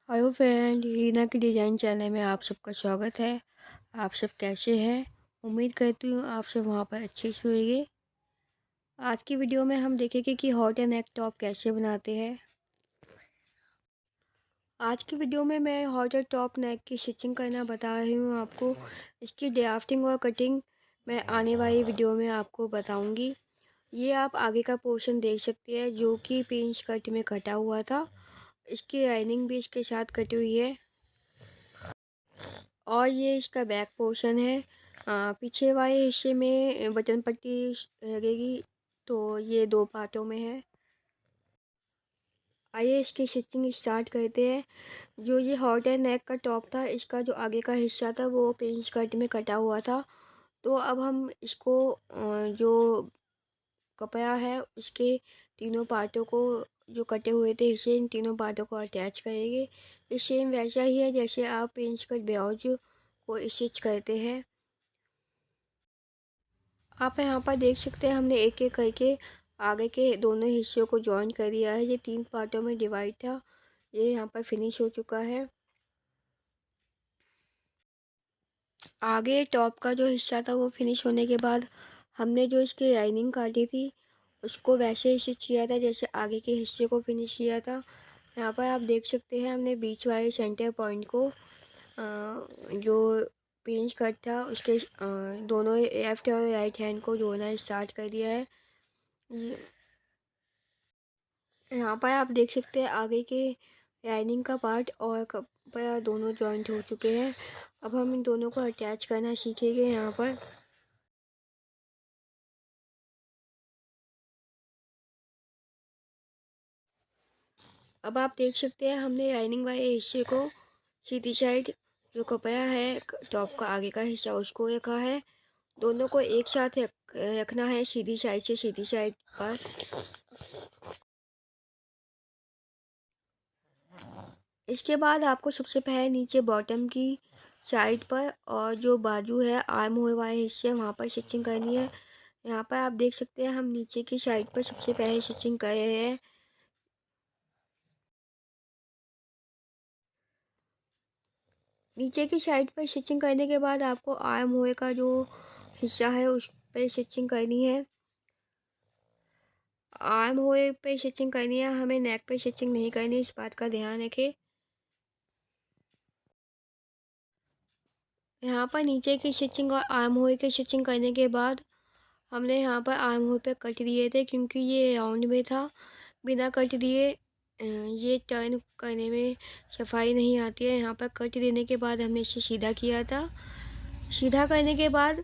Hello friend, Reena की design channel में आप सबका स्वागत है। आप सब कैसे हैं? उम्मीद करती हूँ आप सब वहाँ पर अच्छे से होंगे। आज की वीडियो में हम देखेंगे कि हॉट एंड नेक टॉप कैसे बनाते हैं। आज की वीडियो में मैं हॉट एंड टॉप नेक की स्टिचिंग करना बता रही हूँ आपको। इसकी ड्राफ्टिंग और कटिंग मैं आने वाली वीडियो में आपको बताऊँगी। ये आप आगे का पोर्शन देख सकते हैं जो कि पिंच कट में कटा हुआ था। इसकी लाइनिंग भी इसके साथ कटी हुई है और ये इसका बैक पोर्शन है। पीछे वाले हिस्से में बटन पट्टी लगेगी, तो ये दो पार्टों में है। आइए इसकी स्टिचिंग स्टार्ट करते हैं। जो ये हॉट एंड नेक का टॉप था, इसका जो आगे का हिस्सा था वो पिंच कट में कटा हुआ था। तो अब हम इसको जो कपड़ा है उसके तीनों पार्टों को, जो कटे हुए थे हिस्से, इन तीनों पार्टों को अटैच करेंगे। ये सेम वैसा ही है जैसे आप पिंच कट ब्लाउज को स्टिच करते हैं। आप यहाँ पर देख सकते हैं हमने एक एक करके आगे के दोनों हिस्सों को जॉइन कर दिया है। ये तीन पार्टों में डिवाइड था, ये यहाँ पर फिनिश हो चुका है। आगे टॉप का जो हिस्सा था वो फिनिश होने के बाद हमने जो इसकी लाइनिंग काटी थी उसको वैसे ही स्टिच किया था जैसे आगे के हिस्से को फिनिश किया था। यहाँ पर आप देख सकते हैं हमने बीच वाले सेंटर पॉइंट को जो पिंच कट था उसके दोनों लेफ्ट और राइट हैंड को जोड़ना स्टार्ट कर दिया है। यहाँ पर आप देख सकते हैं आगे के लाइनिंग का पार्ट और कपड़ा दोनों जॉइंट हो चुके हैं। अब हम इन दोनों को अटैच करना सीखेंगे। यहाँ पर अब आप देख सकते हैं हमने लाइनिंग वाले हिस्से को सीधी साइड, जो कपड़ा है टॉप का आगे का हिस्सा, उसको रखा है। दोनों को एक साथ रखना है सीधी साइड से सीधी साइड पर। इसके बाद आपको सबसे पहले नीचे बॉटम की साइड पर और जो बाजू है आर्म होल वाले हिस्से, वहाँ पर स्टिचिंग करनी है। यहाँ पर आप देख सकते हैं हम नीचे की साइड पर सबसे पहले स्टिचिंग कर रहे हैं। नीचे की साइड पर स्टिचिंग करने के बाद आपको आर्म होल का जो हिस्सा है उस पर स्टिचिंग करनी है। आर्म होल पे स्टिचिंग करनी है, हमें नेक पे स्टिचिंग नहीं करनी, इस बात का ध्यान रखें। यहाँ पर नीचे की स्टिचिंग और आर्म होल की स्टिचिंग करने के बाद हमने यहाँ पर आर्म होल पे कट दिए थे क्योंकि ये राउंड में था। बिना कट दिए ये टर्न करने में सफाई नहीं आती है। यहाँ पर कट देने के बाद हमने इसे सीधा किया था। सीधा करने के बाद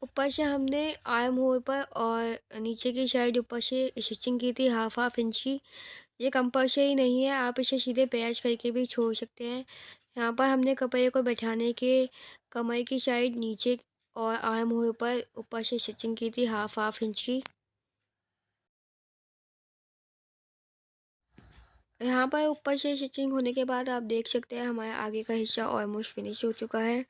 ऊपर से हमने आर्म होल पर और नीचे की साइड ऊपर से स्टिचिंग की थी हाफ हाफ इंच की। ये कंपल्सरी नहीं है, आप इसे सीधे पैच करके भी छोड़ सकते हैं। यहाँ पर हमने कपड़े को बैठाने के कमर की साइड नीचे और आर्म होल पर ऊपर से स्टिचिंग की थी हाफ हाफ इंच की। यहाँ पर ऊपर से स्टिचिंग होने के बाद आप देख सकते हैं हमारा आगे का हिस्सा ऑलमोस्ट फिनिश हो चुका है।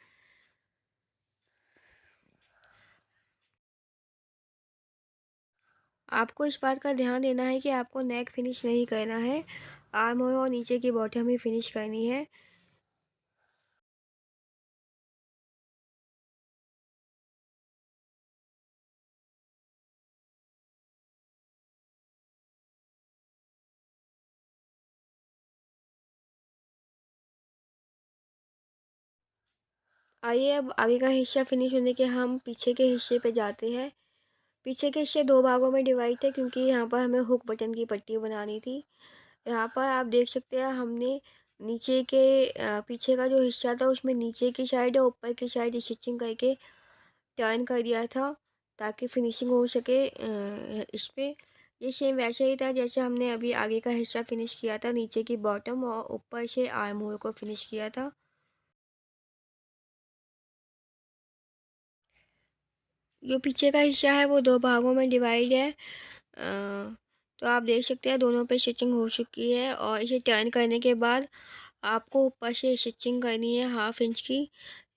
आपको इस बात का ध्यान देना है कि आपको नेक फिनिश नहीं करना है, आर्म होल और नीचे की बॉटम ही फिनिश करनी है। आइए अब आगे का हिस्सा फिनिश होने के हम पीछे के हिस्से पे जाते हैं। पीछे के हिस्से दो भागों में डिवाइड थे क्योंकि यहाँ पर हमें हुक बटन की पट्टी बनानी थी। यहाँ पर आप देख सकते हैं हमने नीचे के पीछे का जो हिस्सा था उसमें नीचे की साइड और ऊपर की साइड स्टिचिंग करके टर्न कर दिया था ताकि फिनिशिंग हो सके इस पे। ये सेम वैसे ही था जैसे हमने अभी आगे का हिस्सा फिनिश किया था, नीचे की बॉटम और ऊपर से आर्म होल को फिनिश किया था। जो पीछे का हिस्सा है वो दो भागों में डिवाइड है। तो आप देख सकते हैं दोनों पे स्टिचिंग हो चुकी है और इसे टर्न करने के बाद आपको ऊपर से स्टिचिंग करनी है हाफ इंच की।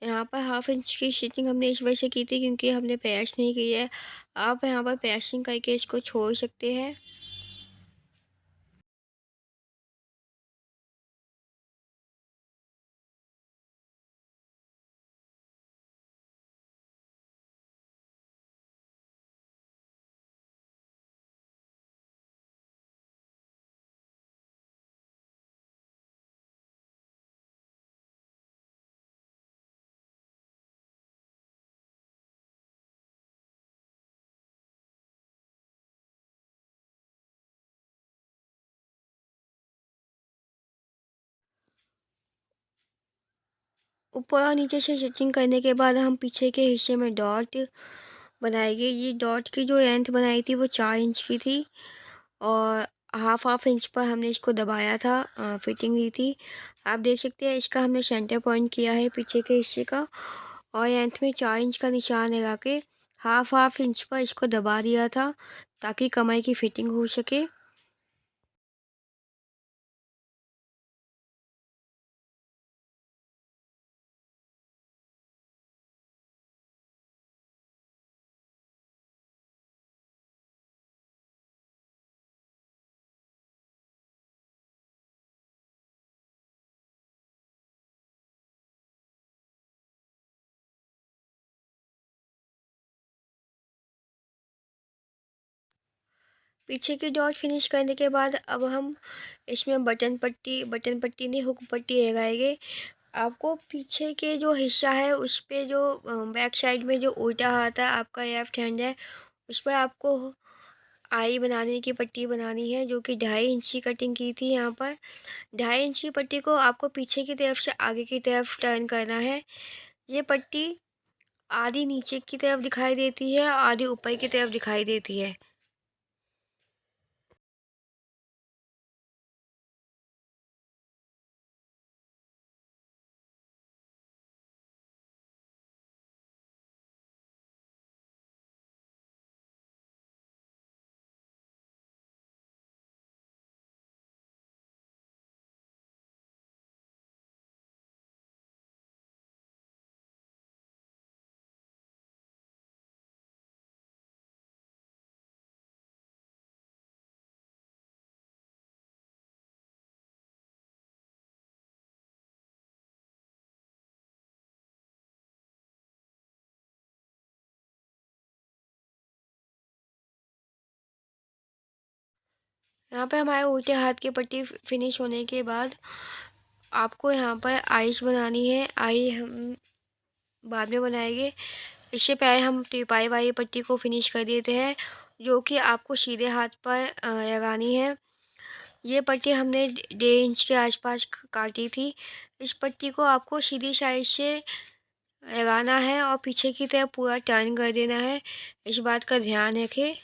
यहाँ पर हाफ इंच की स्टिचिंग हमने इस वजह से की थी क्योंकि हमने पैच नहीं की है। आप यहाँ पर पैचिंग करके इसको छोड़ सकते हैं। ऊपर और नीचे से स्टिचिंग करने के बाद हम पीछे के हिस्से में डॉट बनाएंगे। ये डॉट की जो लेंथ बनाई थी वो 4 इंच की थी और हाफ इंच पर हमने इसको दबाया था, फिटिंग दी थी। आप देख सकते हैं इसका हमने सेंटर पॉइंट किया है पीछे के हिस्से का, और लेंथ में 4 इंच का निशान लगा के हाफ इंच पर इसको दबा दिया था ताकि कमर की फिटिंग हो सके। पीछे की डॉट फिनिश करने के बाद अब हम इसमें बटन पट्टी नहीं, हुक पट्टी लगाएंगे। आपको पीछे के जो हिस्सा है उस पे जो बैक साइड में जो उल्टा हाथ है आपका लेफ्ट हैंड है, उस पर आपको आई बनाने की पट्टी बनानी है, जो कि 2.5 इंच की कटिंग की थी। यहाँ पर 2.5 इंच की पट्टी को आपको पीछे की तरफ से आगे की तरफ टर्न करना है। ये पट्टी आधी नीचे की तरफ दिखाई देती है, आधी ऊपर की तरफ दिखाई देती है। यहाँ पे हमारे उल्टे हाथ की पट्टी फिनिश होने के बाद आपको यहाँ पर आइस बनानी है। आई हम बाद में बनाएंगे। इससे पहले हम तिरपाई वाली पट्टी को फिनिश कर देते हैं, जो कि आपको सीधे हाथ पर लगानी है। ये पट्टी हमने 1.5 इंच के आसपास काटी थी। इस पट्टी को आपको सीधी साइड से लगाना है और पीछे की तरफ पूरा टर्न कर देना है। इस बात का ध्यान रखें।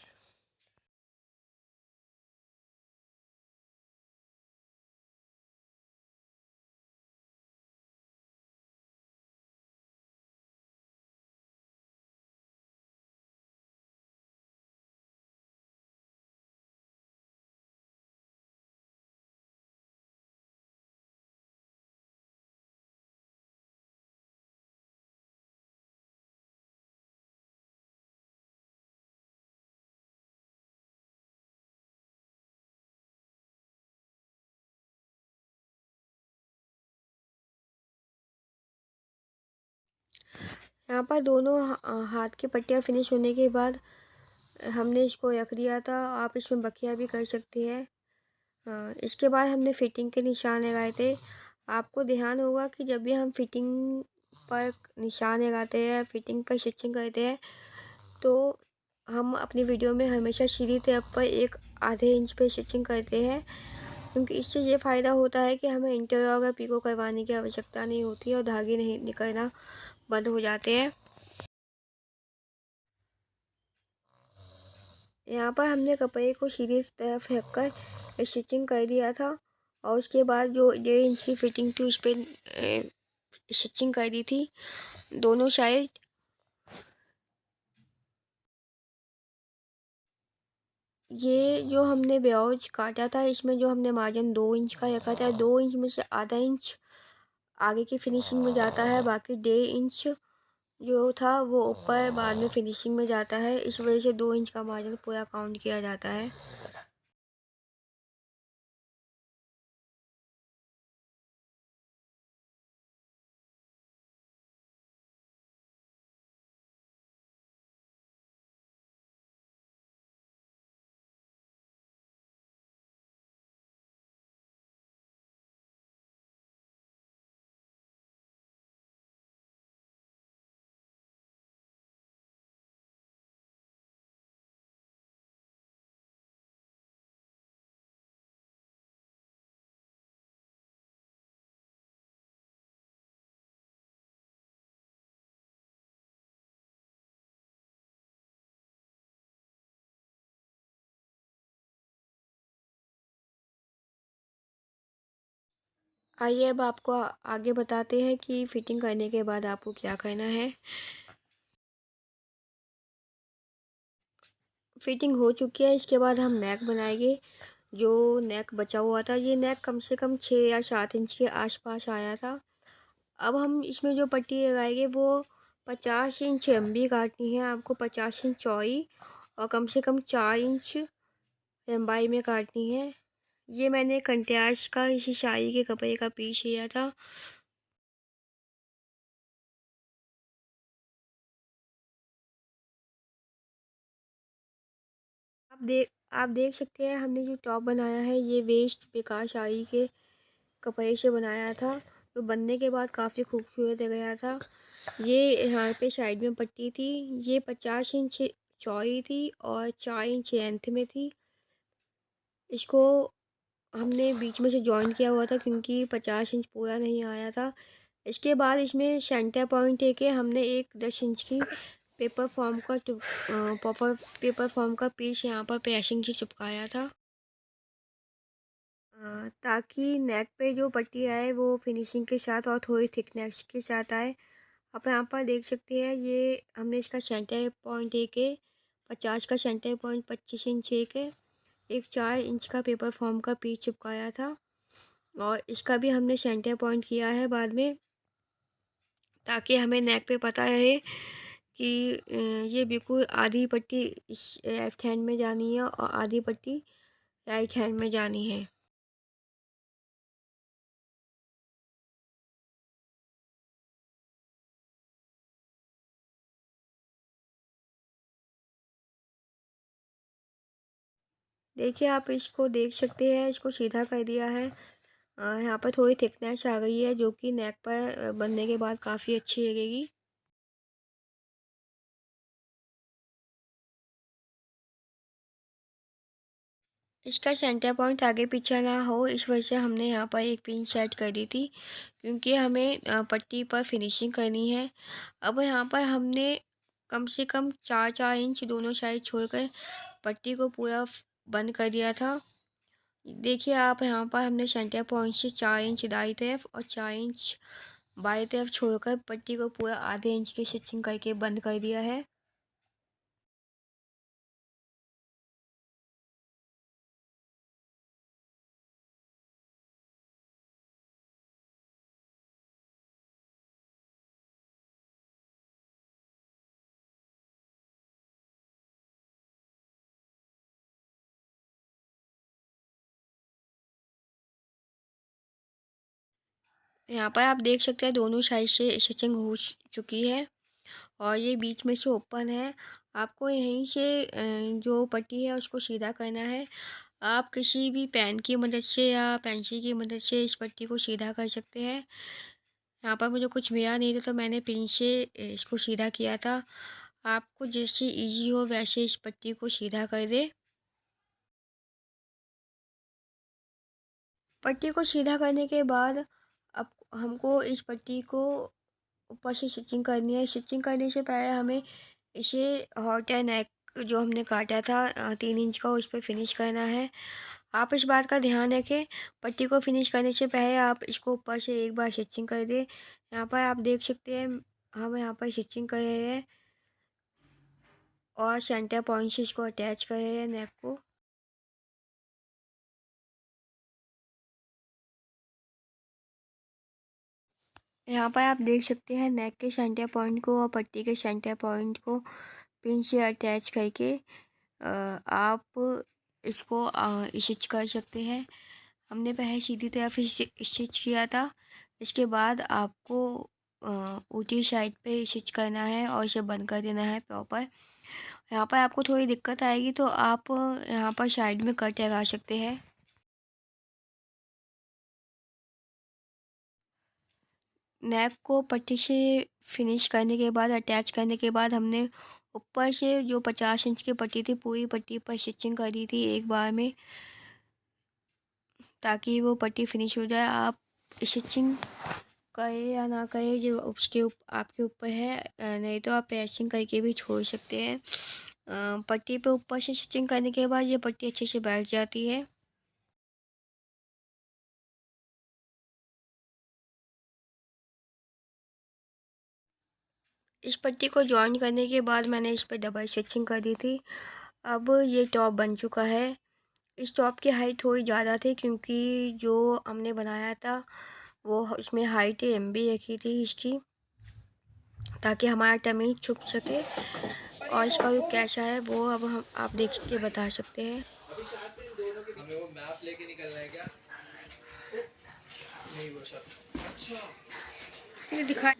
यहाँ पर दोनों हाथ की पट्टियाँ फिनिश होने के बाद हमने इसको रख दिया था। आप इसमें बखिया भी कर सकते हैं। इसके बाद हमने फिटिंग के निशान लगाए थे। आपको ध्यान होगा कि जब भी हम फिटिंग पर निशान लगाते हैं, फिटिंग पर स्टिचिंग करते हैं, तो हम अपनी वीडियो में हमेशा सीधी तरफ पर एक आधे इंच पे स्टिचिंग करते हैं, क्योंकि इससे ये फ़ायदा होता है कि हमें इंटरलॉक या पिको करवाने की आवश्यकता नहीं होती है और धागे नहीं निकलना बंद हो जाते हैं। यहाँ पर हमने कपड़े को सीधी तरफ रख कर स्टिचिंग कर दिया था और उसके बाद जो 1.5 इंच की फिटिंग थी उस पर स्टिचिंग कर दी थी दोनों साइड। ये जो हमने ब्लाउज काटा था, इसमें जो हमने मार्जिन 2 इंच का रखा था, 2 इंच में से आधा इंच आगे की फिनिशिंग में जाता है, बाकी 1.5 इंच जो था वो ऊपर बाद में फिनिशिंग में जाता है। इस वजह से 2 इंच का मार्जिन पूरा काउंट किया जाता है। आइए अब आपको आगे बताते हैं कि फिटिंग करने के बाद आपको क्या करना है। फिटिंग हो चुकी है, इसके बाद हम नेक बनाएंगे। जो नेक बचा हुआ था, ये नेक कम से कम 6 या 7 इंच के आसपास आया था। अब हम इसमें जो पट्टी लगाएंगे वो 50 इंच लंबी काटनी है आपको, 50 इंच चौड़ी और कम से कम 4 इंच लंबाई में काटनी है। ये मैंने कंट्यास का इसी शादी के कपड़े का पीस लिया था। आप देख सकते हैं हमने जो टॉप बनाया है ये वेस्ट बेकार शादी के कपड़े से बनाया था, तो बनने के बाद काफ़ी खूबसूरत लग गया था। ये यहाँ पे साइड में पट्टी थी, ये 50 इंच चौड़ी थी और 4 इंच लेंथ में थी। इसको हमने बीच में से जॉइन किया हुआ था क्योंकि 50 इंच पूरा नहीं आया था। इसके बाद इसमें सेंटर पॉइंट लेके हमने एक 10 इंच की प्रॉपर पेपर फॉर्म का पीस यहाँ पर पेसिंग से चिपकाया था, ताकि नेक पे जो पट्टी आए वो फिनिशिंग के साथ और थोड़ी थिकनेस के साथ आए। आप यहाँ पर देख सकते हैं ये हमने इसका सेंटर पॉइंट एक 50 का सेंटर पॉइंट 25 इंच एक 4 इंच का पेपर फॉर्म का पीस चिपकाया था और इसका भी हमने सेंटर पॉइंट किया है बाद में, ताकि हमें नेक पे पता रहे कि ये बिल्कुल आधी पट्टी इस लेफ्ट हैंड में जानी है और आधी पट्टी राइट हैंड में जानी है। देखिए आप इसको देख सकते हैं, इसको सीधा कर दिया है। यहाँ पर थोड़ी थिकनेस आ गई है जो कि नेक पर बनने के बाद काफ़ी अच्छी लगेगी। इसका सेंटर पॉइंट आगे पीछे ना हो इस वजह से हमने यहाँ पर एक पिन सेट कर दी थी, क्योंकि हमें पट्टी पर फिनिशिंग करनी है। अब यहाँ पर हमने कम से कम 4-4 इंच दोनों साइड छोड़कर पट्टी को पूरा बंद कर दिया था। देखिए आप यहाँ पर हमने सेंटर पॉइंट से 4 इंच दाईं तरफ और 4 इंच बाईं तरफ छोड़कर पट्टी को पूरा आधे इंच की स्टिचिंग करके बंद कर दिया है। यहाँ पर आप देख सकते हैं दोनों साइड से स्टिचिंग हो चुकी है और ये बीच में से ओपन है। आपको यहीं से जो पट्टी है उसको सीधा करना है। आप किसी भी पेन की मदद से या पेंसिल की मदद से इस पट्टी को सीधा कर सकते हैं। यहाँ पर मुझे कुछ मिला नहीं था तो मैंने पिन से इसको सीधा किया था। आपको जैसे इजी हो वैसे इस पट्टी को सीधा कर दे। पट्टी को सीधा करने के बाद अब हमको इस पट्टी को ऊपर से स्टिचिंग करनी है। स्टिचिंग करने से पहले हमें इसे हॉट एंड नेक जो हमने काटा था 3 इंच का उस पर फिनिश करना है। आप इस बात का ध्यान रखें, पट्टी को फिनिश करने से पहले आप इसको ऊपर से एक बार स्टिचिंग कर दें। यहाँ पर आप देख सकते हैं हम यहाँ पर स्टिचिंग कर रहे हैं और सेंटर पॉइंट से इसको अटैच कर रहे हैं नेक को। यहाँ पर आप देख सकते हैं नेक के सेंटर पॉइंट को और पट्टी के सेंटर पॉइंट को पिन से अटैच करके आप इसको स्टिच कर सकते हैं। हमने पहले सीधी तरफ स्टिच किया था, इसके बाद आपको उल्टी साइड पे स्टिच करना है और इसे बंद कर देना है प्रॉपर। यहाँ पर आपको थोड़ी दिक्कत आएगी तो आप यहाँ पर साइड में कट लगा सकते हैं। नेक को पट्टी से फिनिश करने के बाद अटैच करने के बाद हमने ऊपर से जो 50 इंच की पट्टी थी पूरी पट्टी पर स्टिचिंग करी थी एक बार में, ताकि वो पट्टी फिनिश हो जाए। आप स्टिचिंग करें या ना करें जो आपके ऊपर है, नहीं तो आप पेस्टिंग करके भी छोड़ सकते हैं। पट्टी पे ऊपर से स्टिचिंग करने के बाद ये पट्टी अच्छे से बैठ जाती है। इस पट्टी को जॉइन करने के बाद मैंने इस पर डबल स्टिचिंग कर दी थी। अब ये टॉप बन चुका है। इस टॉप की हाइट थोड़ी ज़्यादा थी क्योंकि जो हमने बनाया था वो उसमें हाइट लंबी रखी थी इसकी, ताकि हमारा टमी छुप सके। और इसका लुक कैसा है वो अब हम आप देख के बता सकते हैं। हमें वो मैप लेके निकलना है क्या? नहीं वो सब। अच्छा ये दिखा